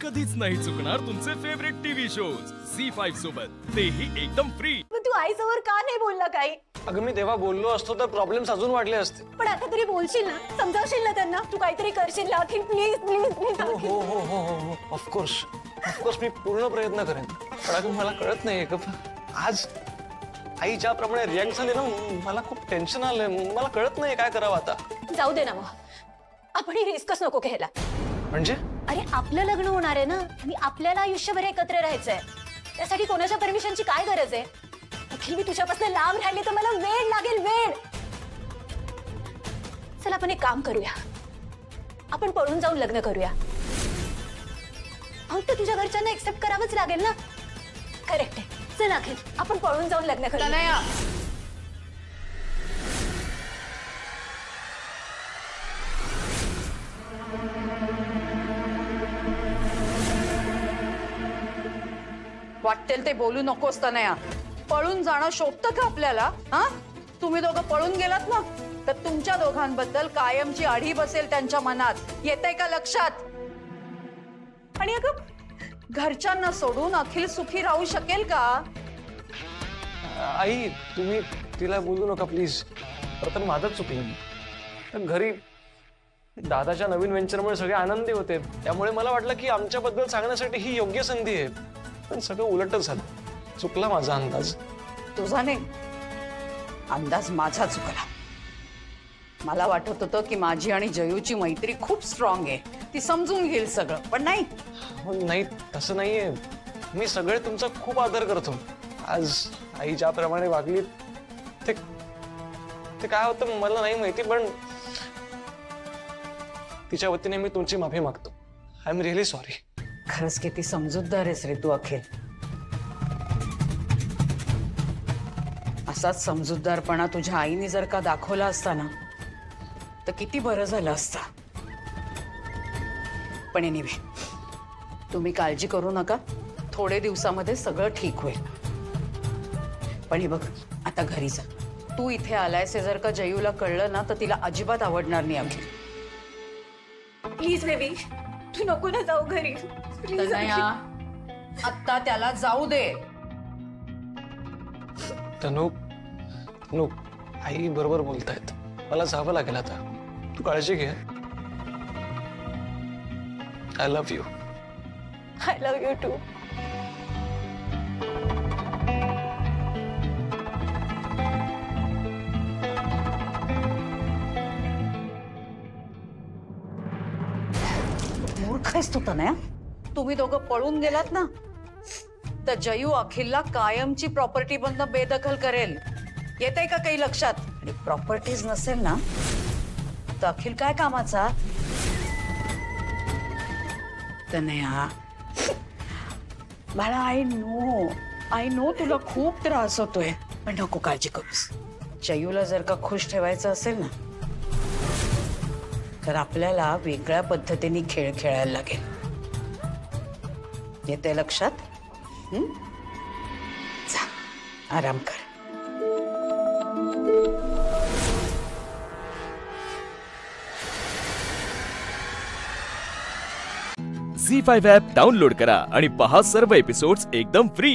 कधीच नाही चुकणार तुमचे फेवरेट टीव्ही शोज झी5 सोबत, तेही एकदम फ्री। पण तू आईसमोर का नाही बोलला काही? अगं मी तेव्हा बोललो असतो तर प्रॉब्लेम्स अजून वाढले असते। पण आता तरी बोलशील ना, समजावशील ना त्यांना, तू काहीतरी करशील ना अखिल, प्लीज प्लीज प्लीज। हो हो हो हो ऑफ कोर्स मी पूर्ण प्रयत्न करेन। पण अगं मला कळत नाही का आज आई ज्याप्रमाणे रिॲक्ट झाली ना, मला खूप टेन्शन आलंय। मला कळत नाही काय करावं आता। जाऊ दे ना मग, आपण ही रिस्कच नको घ्यायला। म्हणजे अरे आपलं लग्न होणार आहे ना, आणि आपल्याला आयुष्यभर एकत्र राहायचंय। त्यासाठी कोणाच्या परमिशनची काय गरज आहे? अखिल, मी तुझ्यापासून लांब राहिले तर मला वेळ लागेल, वेळ। चल आपण एक काम करूया, आपण पळून जाऊन लग्न करूया। मग तर तुझ्या घरच्यांना एक्सेप्ट करावंच लागेल ना। करेक्ट आहे, चल अखिल आपण पळून जाऊन लग्न करूया। वाटेल ते बोलू नकोस तनया। पळून जाणं शोभतं का आपल्याला? हा, तुम्ही दोघं पळून गेलात ना, तर तुमच्या दोघांबद्दल कायमची आढी बसेल त्यांच्या मनात। येतंय का लक्षात? आणि अगं घरच्यांना सोडून अखिल सुखी राहू शकेल का? आई तुम्ही तिला बोलू नका प्लीज। तर माझंच चुकलं। घरी दादाच्या नवीन व्हेंचरमुळे सगळे आनंदी होते, त्यामुळे मला वाटलं की आमच्याबद्दल सांगण्यासाठी ही योग्य संधी आहे। पण सगळं उलटच झालं। चुकला माझा अंदाज। तुझा नाही, अंदाज माझा चुकला। मला वाटत होतं की माझी आणि जयूची मैत्री खूप स्ट्रॉंग आहे, ती समजून घेईल सगळं, पण नाही। नाही तसं नाहीये, मी सगळे तुमचा खूप आदर करतो। आज आई ज्याप्रमाणे वागली ते काय होतं मला नाही माहिती, पण तिच्या वतीने मी तुमची माफी मागतो। I am really sorry. खरंच किती समजूतदार आहेस रे तू अखिल। असाच समजूतदारपणा तुझ्या आईने जर का दाखवला असता ना, तर किती बरं झालं असतं। पण एनिवे, तुम्ही काळजी करू नका, थोडे दिवसामध्ये सगळं ठीक होईल। पण हे बघ, आता घरी जा। तू इथे आलायस हे जर का जयूला कळलं ना, तर तिला अजिबात आवडणार नाही अखिल। प्लीज बेबी, तू नको ना जाऊ घरी। तनया, आता त्याला जाऊ दे। तनू आई बरोबर बोलतायत, मला जावं लागेल आता। तू काळजी घे। I love you. I love you too. मूर्ख आहेस तू तनया। तुम्ही दोघं पळून गेलात ना, तर जयू अखिलला कायमची प्रॉपर्टी बंद बेदखल करेल। येतंय का काही लक्षात? आणि प्रॉपर्टीज नसेल ना, तर अखिल काय कामाचा? तनया बाळा, आय नो तुला खूप त्रास होतोय, पण नको काळजी करूस। जयूला जर का खुश ठेवायचं असेल ना, तर आपल्याला वेगळ्या पद्धतीने खेळ खेळायला लागेल। येते लक्षात? जा, आराम कर। झी5 ॲप डाउनलोड करा आणि पहा सर्व एपिसोड्स एकदम फ्री।